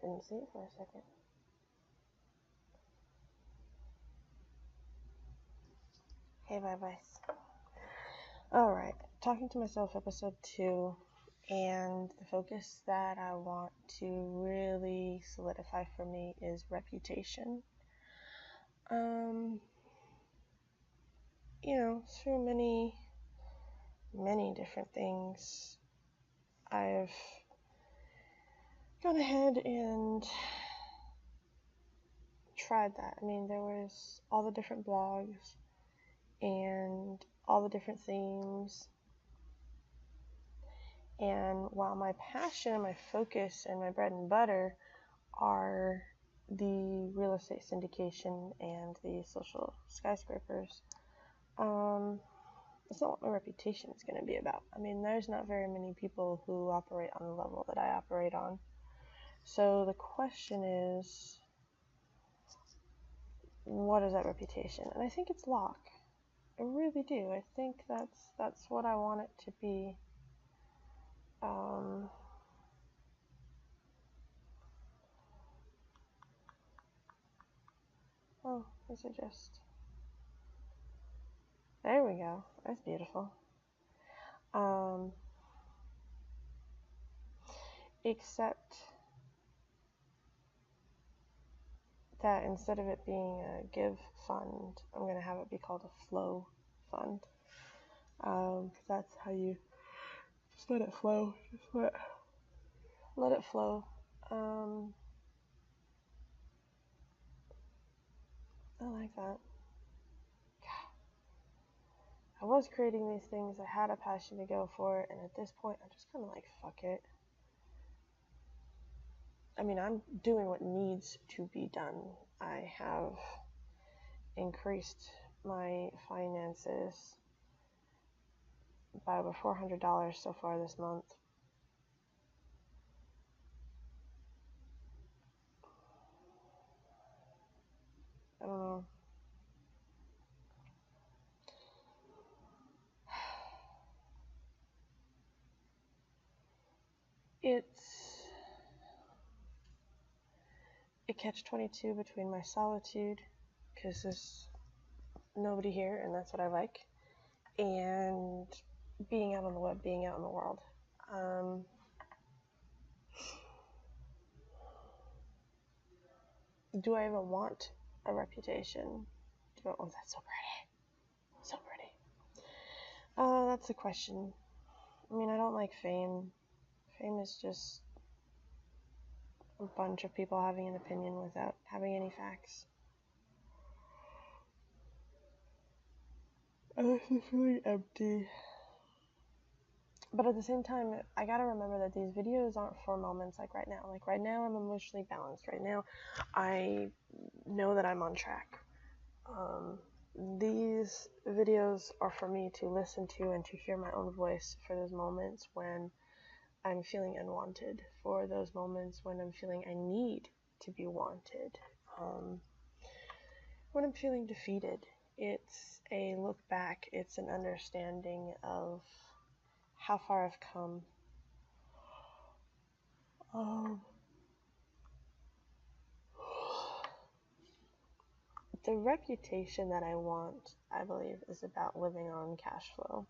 Didn't see it for a second. Hey, bye. Alright, Talking to Myself, episode 2, and the focus that I want to really solidify for me is reputation. Through many different things, I've gone ahead and tried that. I mean, there was all the different blogs and all the different themes. And while my passion, my focus, and my bread and butter are the real estate syndication and the social skyscrapers, it's not what my reputation is going to be about. I mean, there's not very many people who operate on the level that I operate on. So the question is, what is that reputation? And I think it's luck. I really do. I think that's what I want it to be. Oh, these are just... There we go. That's beautiful. Except that instead of it being a give fund, I'm going to have it be called a flow fund. Because that's how you just let it flow. Just let it flow. I like that. I was creating these things. I had a passion to go for it, and at this point, I'm just kind of like, fuck it. I mean, I'm doing what needs to be done. I have increased my finances by over $400 so far this month. I don't know. It's a catch-22 between my solitude, because there's nobody here and that's what I like, and being out on the web, being out in the world. Do I even want a reputation? Oh, that's so pretty. So pretty. That's the question. I mean, I don't like fame. Fame is just a bunch of people having an opinion without having any facts. I was feeling empty. But at the same time, I gotta remember that these videos aren't for moments like right now. Like right now, I'm emotionally balanced. Right now, I know that I'm on track. These videos are for me to listen to and to hear my own voice for those moments when I'm feeling unwanted, for those moments when I'm feeling I need to be wanted, when I'm feeling defeated. It's a look back, it's an understanding of how far I've come. The reputation that I want, I believe, is about living on cash flow.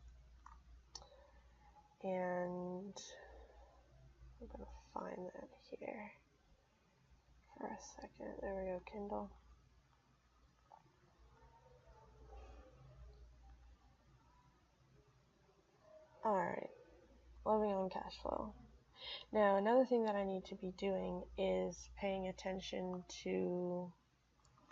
And I'm going to find that here for a second. There we go, Kindle. Alright, living on cash flow. Now, another thing that I need to be doing is paying attention to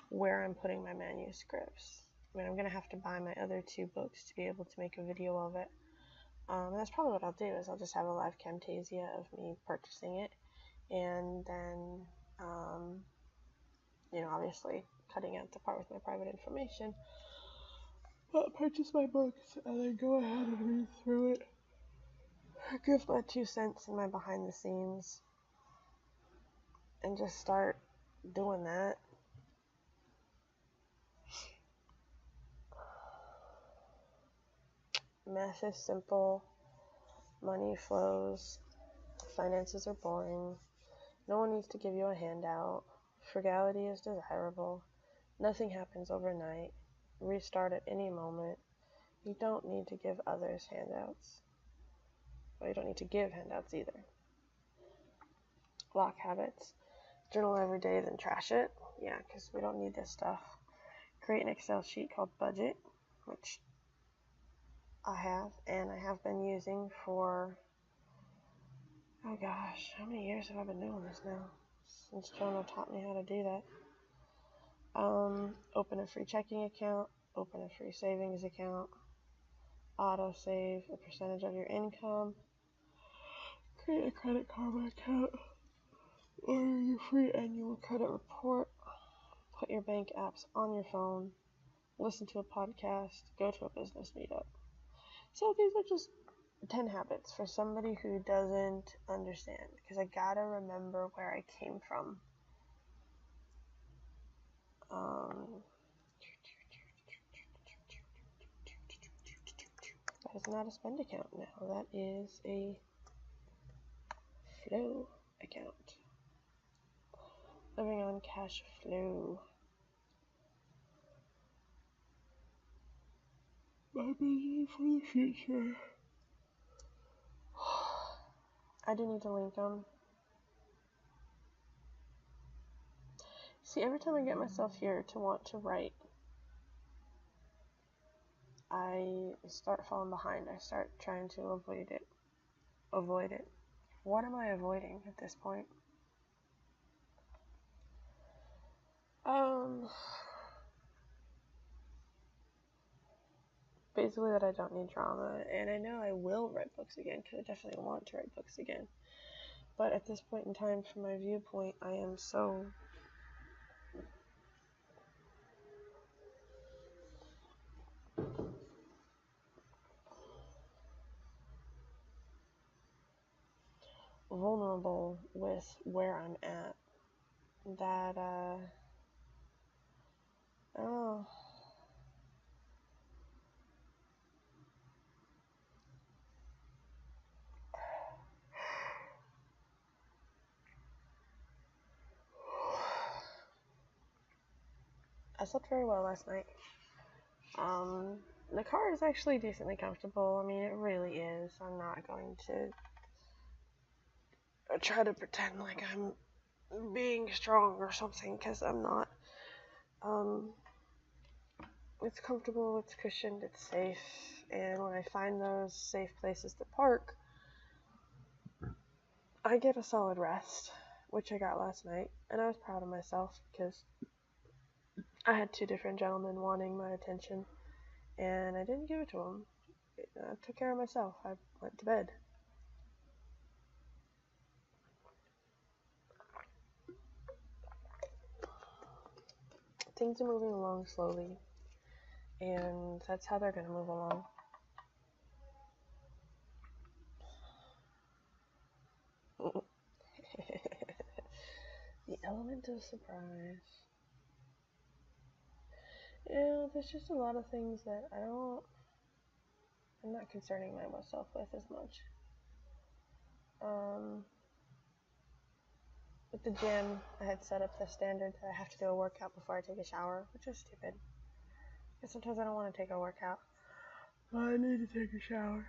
where I'm putting my manuscripts. I mean, I'm going to have to buy my other 2 books to be able to make a video of it. And that's probably what I'll do, is I'll just have a live Camtasia of me purchasing it, and then, obviously cutting out the part with my private information. But purchase my books, and then go ahead and read through it. Give my 2 cents in my behind the scenes, and just start doing that. Math is simple. Money flows. Finances are boring. No one needs to give you a handout. Frugality is desirable. Nothing happens overnight. Restart at any moment. You don't need to give others handouts. Well, you don't need to give handouts either. Lock habits. Journal every day, then trash it. Yeah, because we don't need this stuff. Create an Excel sheet called Budget, which I have, and I have been using for, oh gosh, how many years have I been doing this now? Since Jonah taught me how to do that. Open a free checking account, open a free savings account, auto save a percentage of your income, create a credit karma account, order your free annual credit report, put your bank apps on your phone, listen to a podcast, go to a business meetup. So these are just 10 habits for somebody who doesn't understand, because I gotta remember where I came from. That is not a spend account now. That is a flow account. Living on cash flow. My vision for the future. I do need to link them. See, every time I get myself here to want to write, I start falling behind. I start trying to avoid it. What am I avoiding at this point? Basically that I don't need drama, and I know I will write books again, because I definitely want to write books again. But at this point in time, from my viewpoint, I am so vulnerable with where I'm at that, oh, I slept very well last night. The car is actually decently comfortable. I mean, it really is. I'm not going to try to pretend like I'm being strong or something, because I'm not. It's comfortable, it's cushioned, it's safe, and when I find those safe places to park, I get a solid rest, which I got last night, and I was proud of myself, because I had 2 different gentlemen wanting my attention, and I didn't give it to them. I took care of myself. I went to bed. Things are moving along slowly, and that's how they're going to move along. The element of surprise. Yeah, there's just a lot of things that I'm not concerning myself with as much. With the gym, I had set up the standard that I have to do a workout before I take a shower, which is stupid. Because sometimes I don't want to take a workout, but I need to take a shower.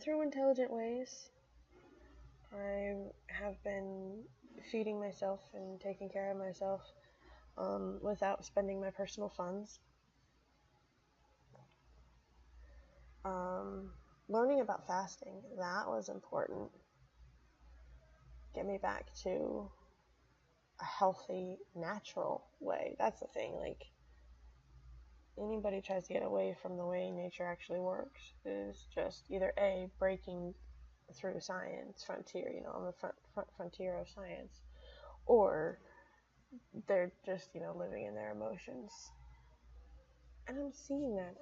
Through intelligent ways, I have been feeding myself and taking care of myself without spending my personal funds. Learning about fasting, that was important. Get me back to a healthy, natural way. That's the thing, like, anybody tries to get away from the way nature actually works is just either A, breaking through science frontier, on the front frontier of science, or they're just, living in their emotions. And I'm seeing that.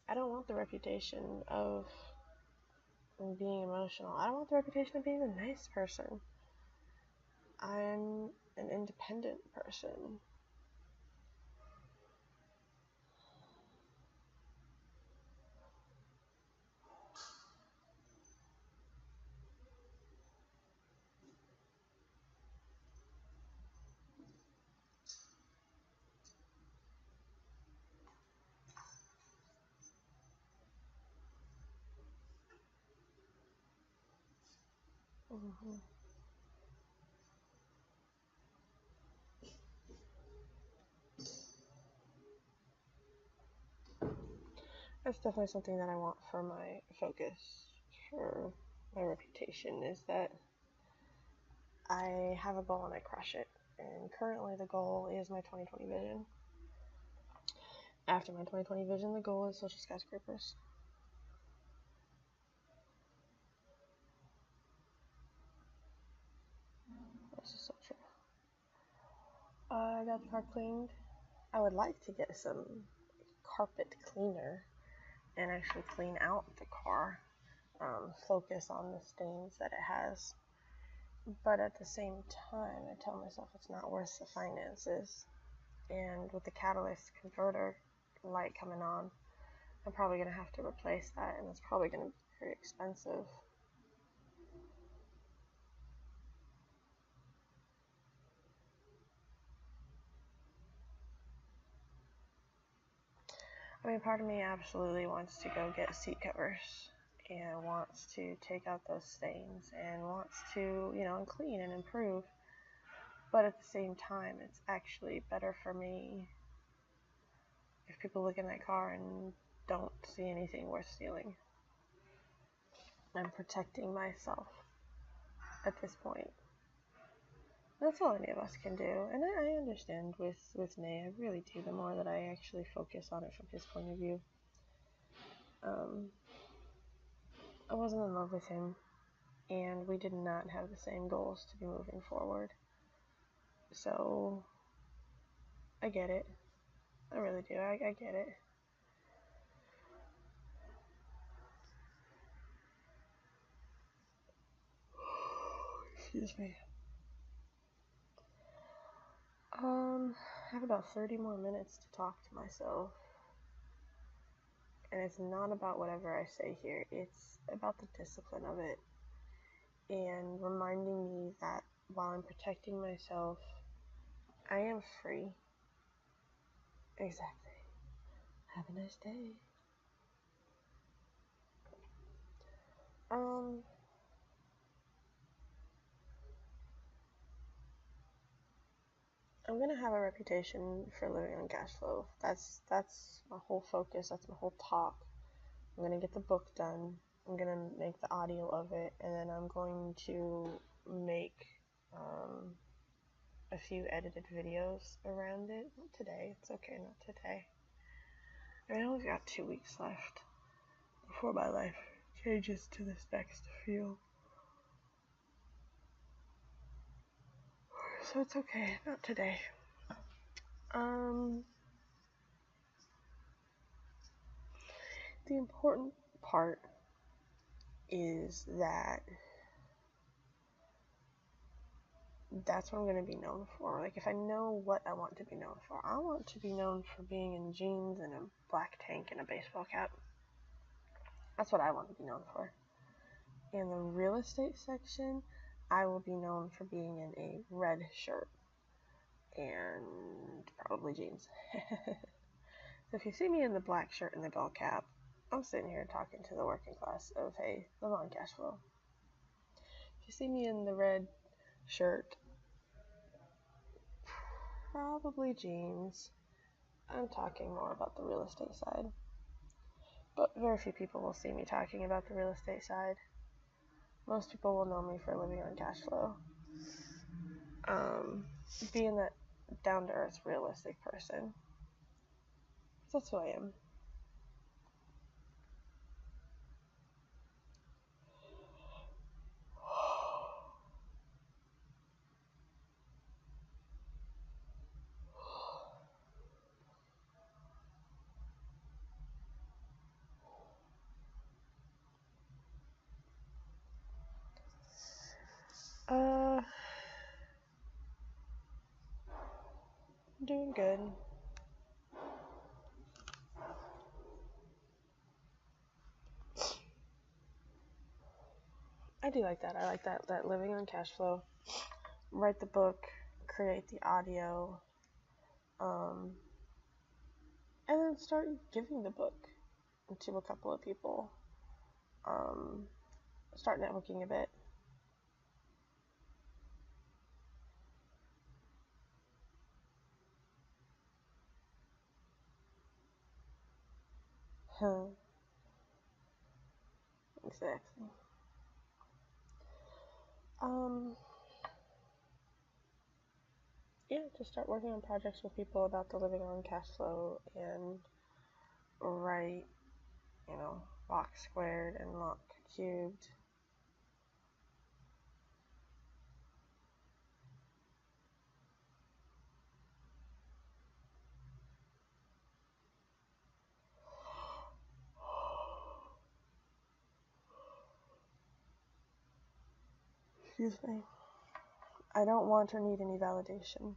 I don't want the reputation of being emotional. I don't want the reputation of being a nice person. I'm an independent person. Mm-hmm. That's definitely something that I want for my focus, for my reputation, is that I have a goal and I crush it. And currently the goal is my 2020 vision. After my 2020 vision, the goal is social skyscrapers. This is so true. I got the car cleaned. I would like to get some carpet cleaner and actually clean out the car. Focus on the stains that it has. But at the same time, I tell myself it's not worth the finances. And with the catalyst converter light coming on, I'm probably going to have to replace that, and it's probably going to be very expensive. I mean, part of me absolutely wants to go get seat covers and wants to take out those stains and wants to, clean and improve. But at the same time, it's actually better for me if people look in that car and don't see anything worth stealing. I'm protecting myself at this point. That's all any of us can do. And I understand with Nay, I really do, the more that I actually focus on it from his point of view. I wasn't in love with him, and we did not have the same goals to be moving forward. So, I get it. I really do. I get it. Excuse me. I have about 30 more minutes to talk to myself. And it's not about whatever I say here, it's about the discipline of it. And reminding me that while I'm protecting myself, I am free. Exactly. Have a nice day. I'm gonna have a reputation for living on cash flow. That's my whole focus. That's my whole talk. I'm gonna get the book done. I'm gonna make the audio of it, and then I'm going to make a few edited videos around it. Not today. It's okay, not today. I only got 2 weeks left before my life changes to this next field. So it's okay, not today. The important part is that that's what I'm going to be known for. Like, if I know what I want to be known for, I want to be known for being in jeans and a black tank and a baseball cap. That's what I want to be known for. In the real estate section, I will be known for being in a red shirt and probably jeans. So if you see me in the black shirt and the ball cap, I'm sitting here talking to the working class of, hey, live on cash flow. If you see me in the red shirt, probably jeans, I'm talking more about the real estate side. But very few people will see me talking about the real estate side. Most people will know me for living on cash flow. Being that down-to-earth, realistic person. That's who I am. Doing good. I do like that. I like that living on cash flow. Write the book, create the audio, and then start giving the book to a couple of people. Start networking a bit. Exactly. Um, yeah, just start working on projects with people about the living on cash flow and write, lock squared and lock cubed. Excuse me. I don't want or need any validation.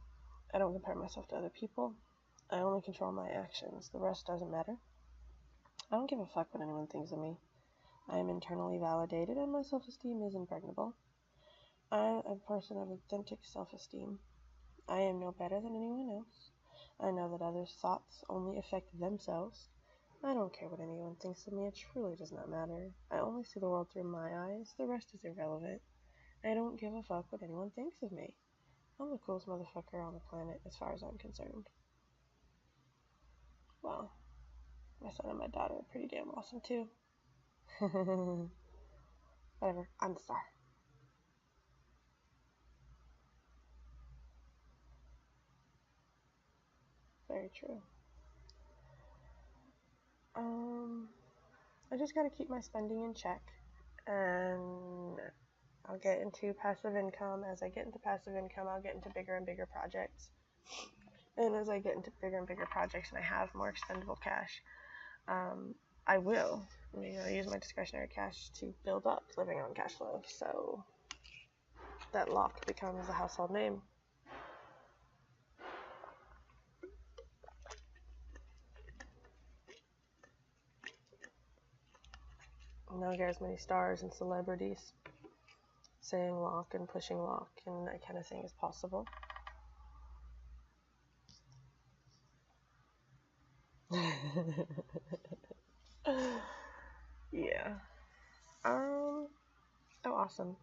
I don't compare myself to other people. I only control my actions. The rest doesn't matter. I don't give a fuck what anyone thinks of me. I am internally validated and my self-esteem is impregnable. I am a person of authentic self-esteem. I am no better than anyone else. I know that others' thoughts only affect themselves. I don't care what anyone thinks of me. It truly does not matter. I only see the world through my eyes. The rest is irrelevant. I don't give a fuck what anyone thinks of me. I'm the coolest motherfucker on the planet as far as I'm concerned. Well, my son and my daughter are pretty damn awesome too. Whatever, I'm the star. Very true. I just gotta keep my spending in check, and I'll get into passive income. As I get into passive income, I'll get into bigger and bigger projects. And as I get into bigger and bigger projects and I have more expendable cash, I will use my discretionary cash to build up living on cash flow. So that lock becomes a household name. Now get as many stars and celebrities saying lock and pushing lock and that kind of thing as possible. Yeah. Oh, awesome.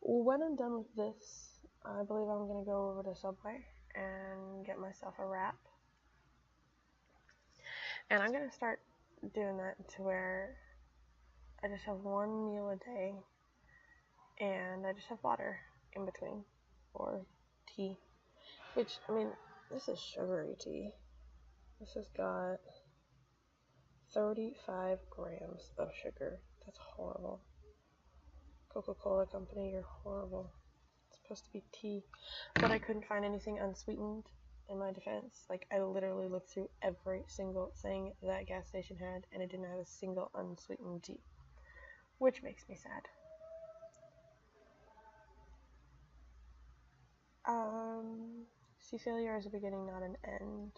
When I'm done with this, I believe I'm gonna go over to Subway and get myself a wrap. And I'm gonna start doing that to where I just have one meal a day and I just have water in between or tea. Which, this is sugary tea. This has got 35 grams of sugar. That's horrible. Coca-Cola company, you're horrible. It's supposed to be tea. But I couldn't find anything unsweetened in my defense. Like, I literally looked through every single thing that gas station had, and it didn't have a single unsweetened tea. Which makes me sad. See, failure is a beginning, not an end.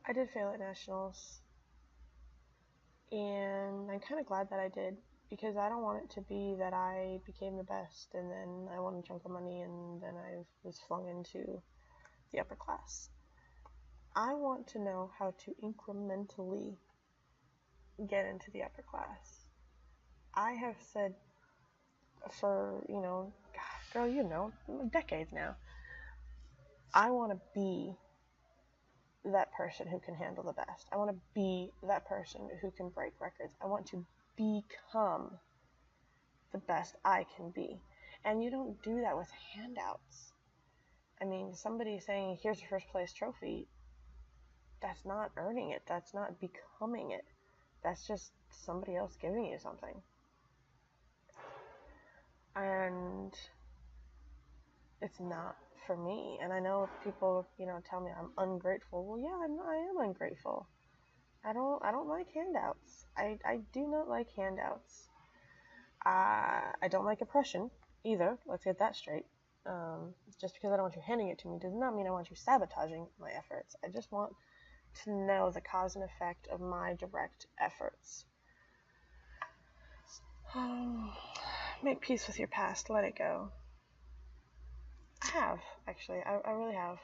I did fail at nationals, and I'm kind of glad that I did, because I don't want it to be that I became the best and then I won a chunk of money and then I was flung into the upper class. I want to know how to incrementally get into the upper class. I have said for, girl, decades now, I want to be that person who can handle the best. I want to be that person who can break records. I want to become the best I can be. And you don't do that with handouts. Somebody saying, here's your first place trophy, that's not earning it. That's not becoming it. That's just somebody else giving you something. And it's not for me. And I know people, tell me I'm ungrateful. Well, yeah, I am ungrateful. I don't like handouts. I do not like handouts. I don't like oppression either. Let's get that straight. Just because I don't want you handing it to me does not mean I want you sabotaging my efforts. I just want to know the cause and effect of my direct efforts. Make peace with your past. Let it go. I have, actually. I really have.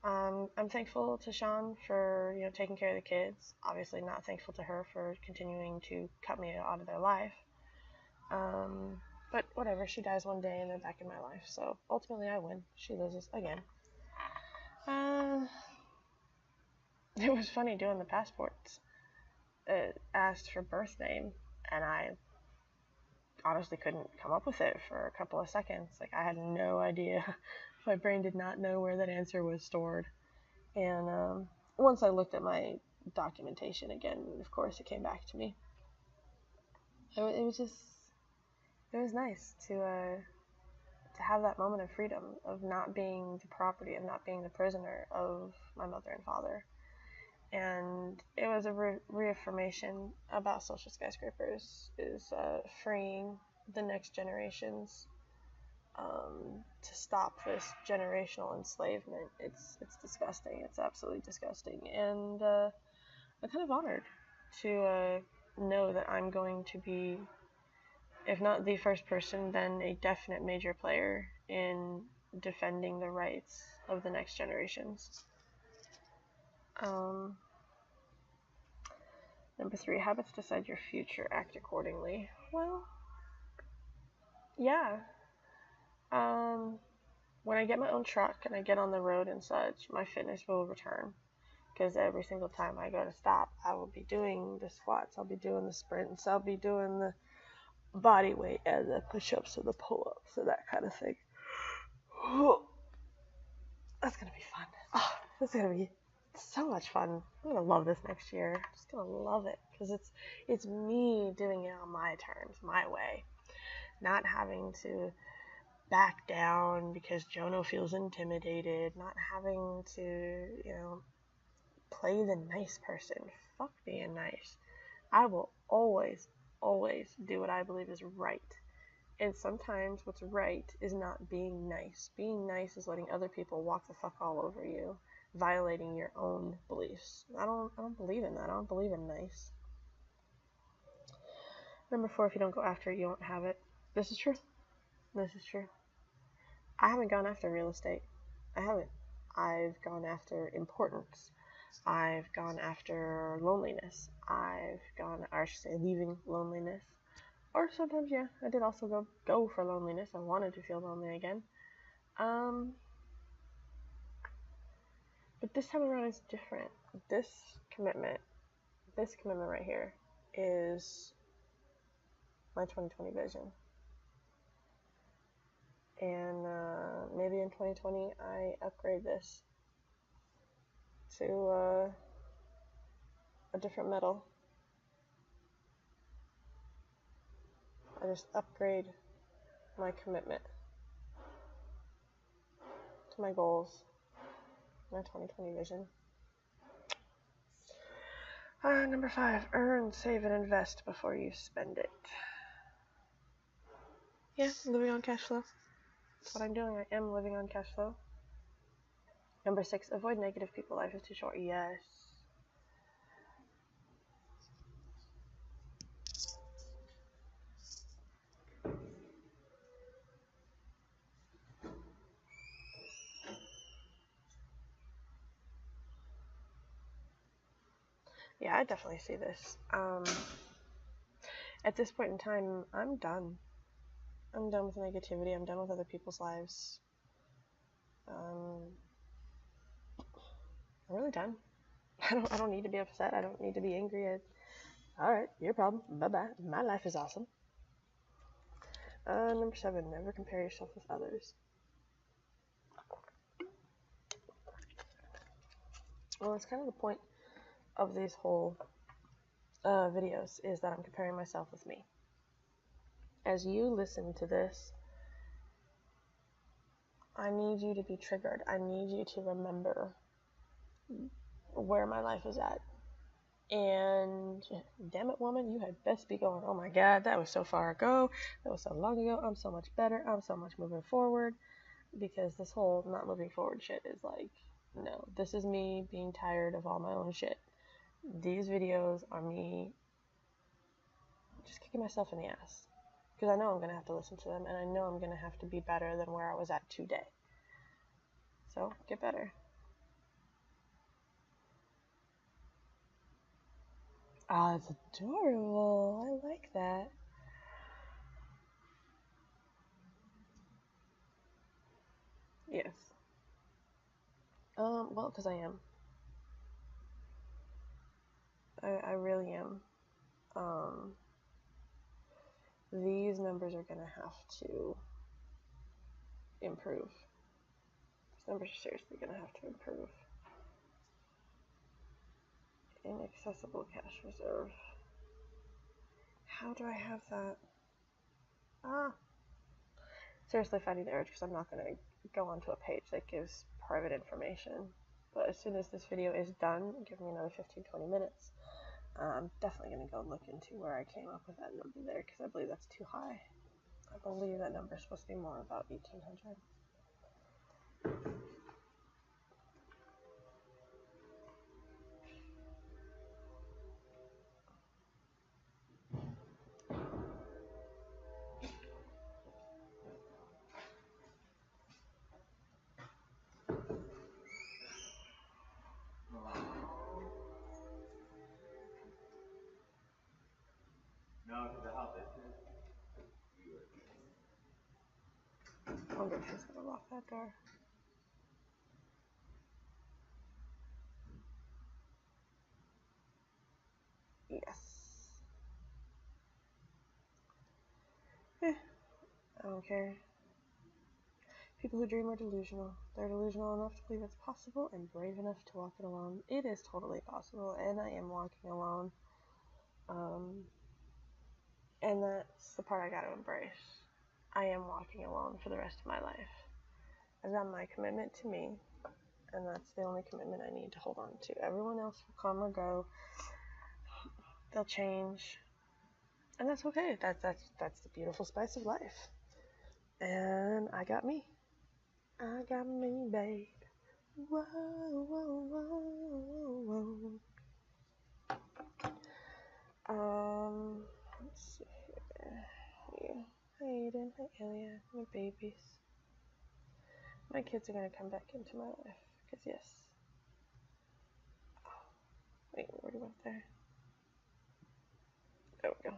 I'm thankful to Sean for, taking care of the kids. Obviously not thankful to her for continuing to cut me out of their life. But whatever, she dies one day and they're back in my life. So ultimately I win. She loses again. it was funny doing the passports. It asked for birth name, and I honestly couldn't come up with it for a couple of seconds. Like, I had no idea. My brain did not know where that answer was stored. And once I looked at my documentation again, of course, it came back to me. It was nice to have that moment of freedom, of not being the property, of not being the prisoner of my mother and father. And it was a reaffirmation about social skyscrapers, is freeing the next generations, to stop this generational enslavement. It's disgusting. It's absolutely disgusting. And I'm kind of honored to know that I'm going to be, if not the first person, then a definite major player in defending the rights of the next generations. Number 3, habits decide your future, act accordingly. Well, yeah. When I get my own truck and I get on the road and such, my fitness will return. Because every single time I go to stop, I will be doing the squats, I'll be doing the sprints, I'll be doing the body weight and the push-ups and the pull-ups and that kind of thing. That's gonna be fun. Oh, that's gonna be so much fun. I'm gonna love this next year. I'm just gonna love it because it's me doing it on my terms, my way, not having to back down because Jono feels intimidated, not having to, play the nice person. Fuck being nice. I will always do what I believe is right. And sometimes what's right is not being nice. Being nice is letting other people walk the fuck all over you, violating your own beliefs. I don't believe in that. I don't believe in nice. Number 4, if you don't go after it, you won't have it. This is true. This is true. I haven't gone after real estate. I haven't. I've gone after importance. I've gone after loneliness. Leaving loneliness. Or sometimes, yeah, I did also go for loneliness. I wanted to feel lonely again. But this time around is different. This commitment right here is my 2020 vision. And maybe in 2020 I upgrade this to a different metal. I just upgrade my commitment to my goals, my 2020 vision. Number 5, earn, save, and invest before you spend it. Yeah, living on cash flow. That's what I'm doing. I am living on cash flow. Number 6, avoid negative people. Life is too short. Yes. Yeah, I definitely see this. At this point in time, I'm done. I'm done with negativity. I'm done with other people's lives. I'm really done. I don't need to be upset. I don't need to be angry. Alright, your problem. Bye-bye. My life is awesome. Number 7, never compare yourself with others. Well, it's kind of the point of these whole videos, is that I'm comparing myself with me. As you listen to this, I need you to be triggered. I need you to remember where my life is at. And damn it, woman, you had best be going, oh my god, that was so far ago, that was so long ago, I'm so much better, I'm so much moving forward. Because this whole not moving forward shit is like, no, this is me being tired of all my own shit. These videos are me just kicking myself in the ass. Because I know I'm going to have to listen to them, and I know I'm going to have to be better than where I was at today. So, get better. Ah, it's adorable. I like that. Yes. Well, because I am. I really am. These numbers are going to have to improve. These numbers are seriously going to have to improve. Inaccessible cash reserve. How do I have that? Seriously fighting the urge because I'm not going to go onto a page that gives private information. But as soon as this video is done, give me another 15-20 minutes. I'm definitely going to go look into where I came up with that number there because I believe that's too high. I believe that number is supposed to be more about 1800. I wonder if she's going to lock that door. Yes. I don't care. People who dream are delusional. They're delusional enough to believe it's possible and brave enough to walk it alone. It is totally possible, and I am walking alone. And that's the part I got to embrace. I am walking alone for the rest of my life. I've got my commitment to me, and that's the only commitment I need to hold on to. Everyone else will come or go. They'll change, and that's okay. That's the beautiful spice of life. And I got me. I got me, babe. Whoa, whoa, whoa, whoa. Let's see here. Hi, Aiden. Hi, Elia. My babies. My kids are gonna come back into my life. Because, yes. Oh, wait, where do we went there? There we go.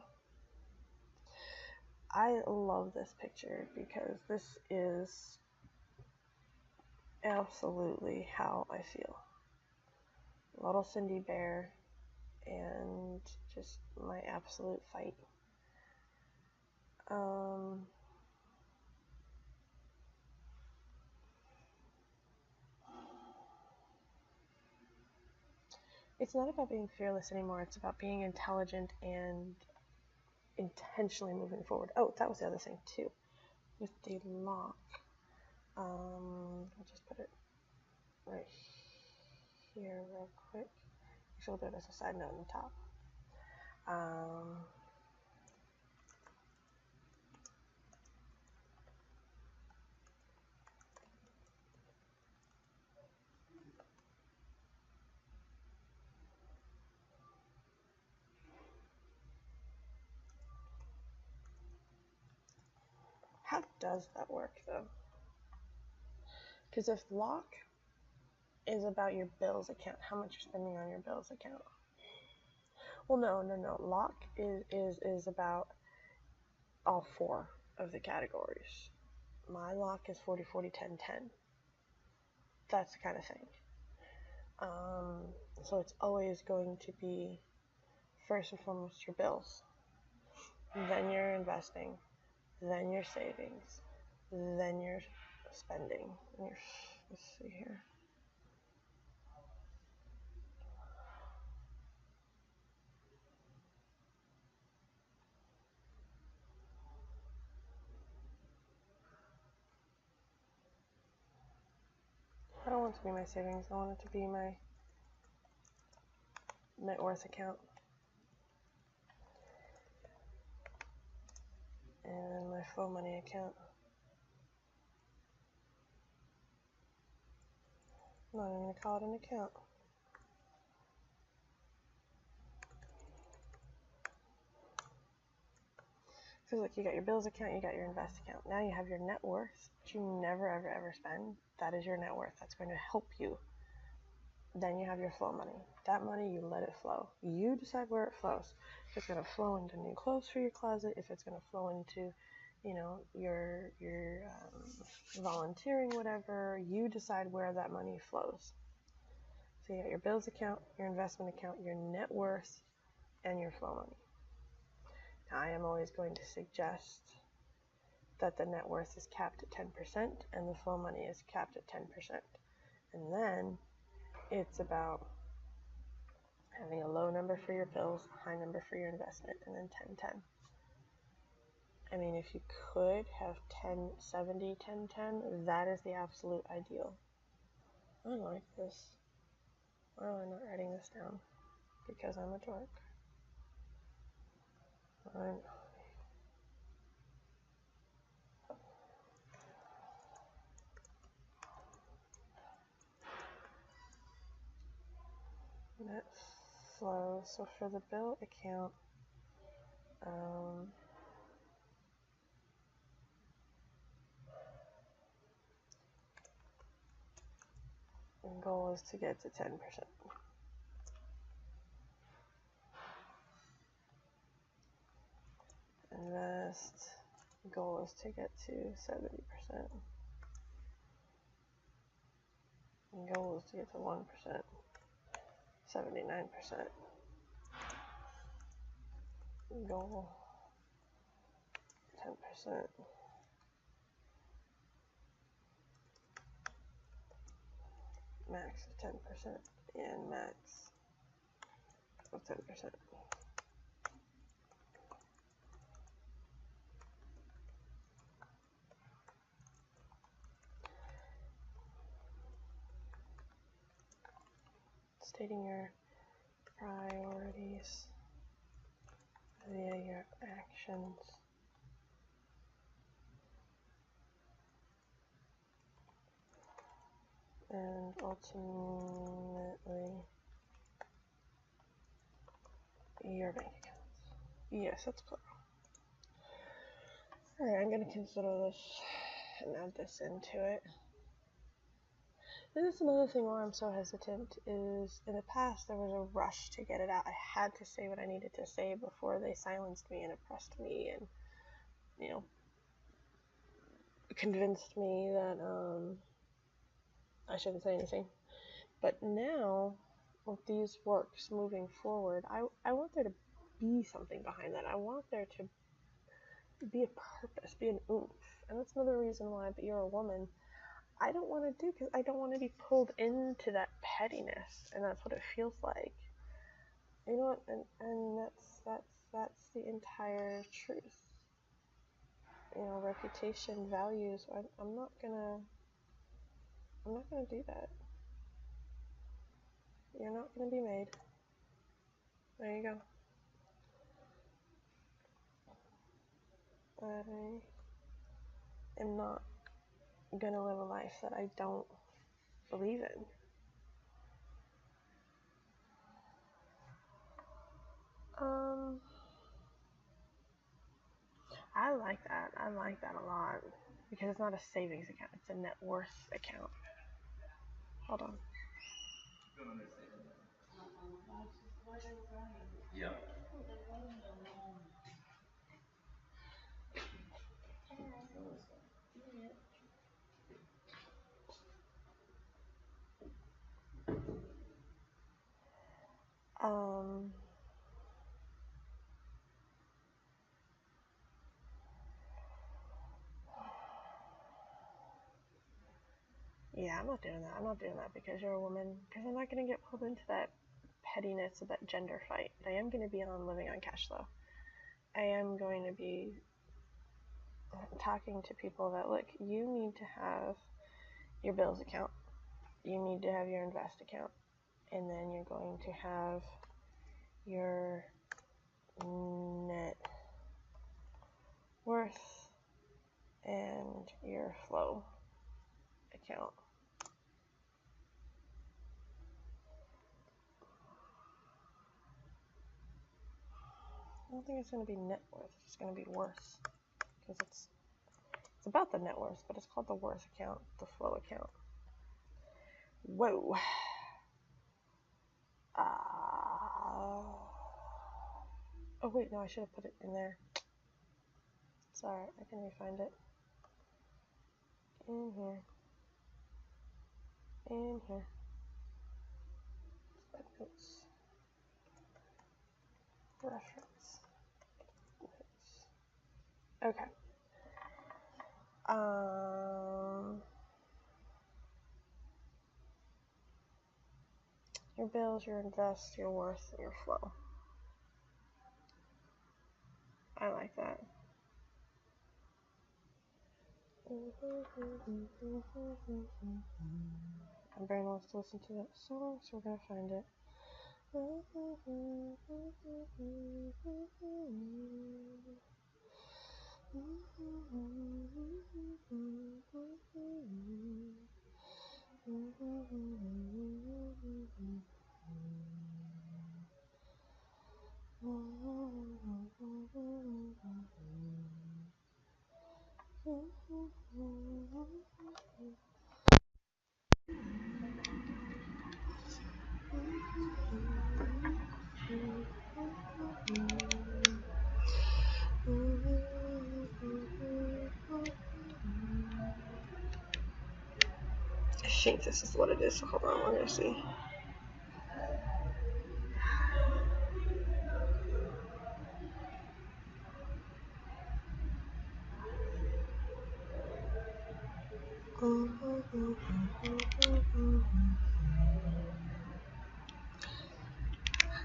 I love this picture because this is absolutely how I feel. Little Cindy Bear and just my absolute fight. It's not about being fearless anymore. It's about being intelligent and intentionally moving forward. Oh, that was the other thing too. With the lock, I'll just put it right here real quick. Actually, we'll do it as a side note on the top. How does that work though? Because if lock is about your bills account, how much you're spending on your bills account. Well, no. Lock is about all four of the categories. My lock is 40, 40, 10, 10. That's the kind of thing. So it's always going to be first and foremost your bills, then your investing, then your savings, then your spending. Let's see here. I don't want it to be my savings. I want it to be my net worth account. And my flow money account. I'm not even going to call it an account. Because look, you got your bills account, you got your invest account. Now you have your net worth, which you never, ever spend. That is your net worth. That's going to help you. Then you have your flow money. That money, you let it flow. You decide where it flows. If it's going to flow into new clothes for your closet, if it's going to flow into, you know, your volunteering, whatever, you decide where that money flows. So you got your bills account, your investment account, your net worth, and your flow money. Now, I am always going to suggest that the net worth is capped at 10% and the flow money is capped at 10%. And then it's about having a low number for your bills, a high number for your investment, and then 10-10. I mean, if you could have 10-70, 10-10, that is the absolute ideal. I like this. Why am I not writing this down? Because I'm a dork. Net flow. So for the bill account, the goal is to get to 10%. Invest. The goal is to get to 70%. The goal is to get to 1%. 79%. Goal 10%. Max of 10% and max of 10%. Stating your priorities via your actions. And ultimately, your bank accounts. Yes, that's plural. Alright, I'm going to consider this and add this into it. This is another thing where I'm so hesitant is in the past there was a rush to get it out. I had to say what I needed to say before they silenced me and oppressed me and, you know, convinced me that I shouldn't say anything. But now, with these works moving forward, I want there to be something behind that. I want there to be a purpose, be an oomph. And that's another reason why, but you're a woman, I don't want to do, because I don't want to be pulled into that pettiness, and that's what it feels like. You know what? And that's the entire truth. You know, reputation, values. I'm not gonna do that. You're not gonna be made. There you go. I am not gonna live a life that I don't believe in. I like that. I like that a lot because it's not a savings account; it's a net worth account. Hold on. Yeah. Yeah, I'm not doing that. I'm not doing that because you're a woman. Because I'm not gonna get pulled into that pettiness of that gender fight. I am gonna be on living on cash flow. I am going to be talking to people that, look, you need to have your bills account, you need to have your invest account, and then you're going to have your net worth and your flow account. I don't think it's going to be net worth, it's going to be worth, because it's about the net worth, but it's called the worth account, the flow account. Whoa. Oh wait, no, I should have put it in there. Sorry, I can re-find it. In here. In here. Notes. Reference. Notes. Okay. Your bills, your invest, your worth, and your flow. I like that. My brain wants to listen to that song, so we're gonna find it. I think this is what it is, so hold on, we're gonna see.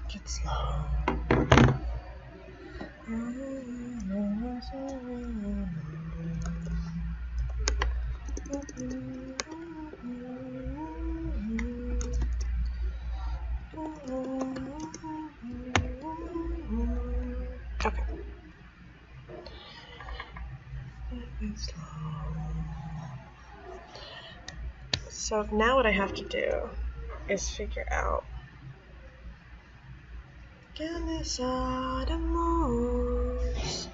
Get slow. Okay. So now what I have to do is figure out. Get this out of moves.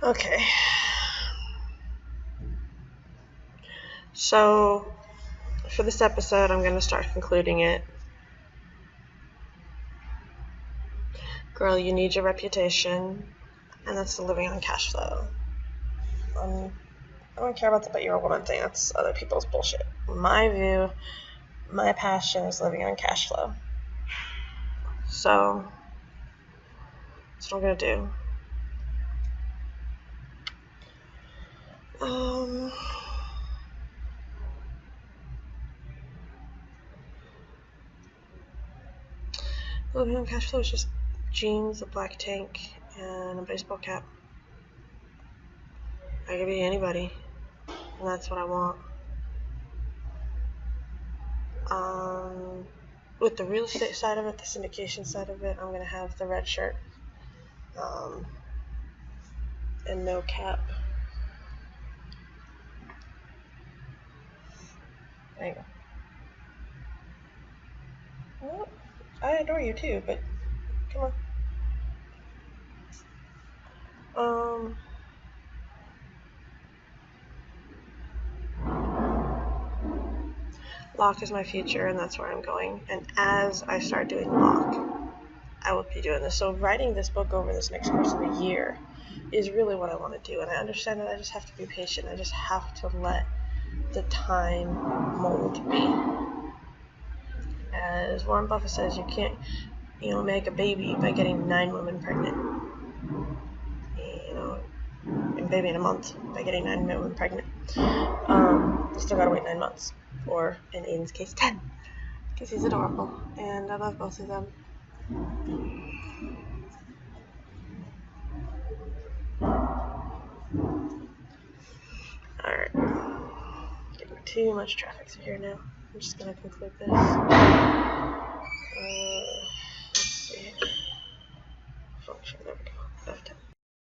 Okay. So, for this episode, I'm going to start concluding it. Girl, you need your reputation, and that's the living on cash flow. I don't care about the but you're a woman thing. That's other people's bullshit. My view, my passion is living on cash flow. So, that's what I'm going to do. Living on cash flow is just jeans, a black tank, and a baseball cap. I could be anybody, and that's what I want. With the real estate side of it, the syndication side of it, I'm going to have the red shirt and no cap. There you go. Well, I adore you too, but come on. Lock is my future, and that's where I'm going. And as I start doing lock, I will be doing this. So writing this book over this next course of the year is really what I want to do. And I understand that I just have to be patient. I just have to let the time mold me. As Warren Buffett says, you can't, make a baby by getting 9 women pregnant. A baby in a month by getting 9 women pregnant. You still gotta wait 9 months. Or, in Aiden's case, 10. Because he's adorable. And I love both of them. Alright. Getting too much traffic through here now. I'm just gonna conclude this. Let's see. Function, there we go. F10.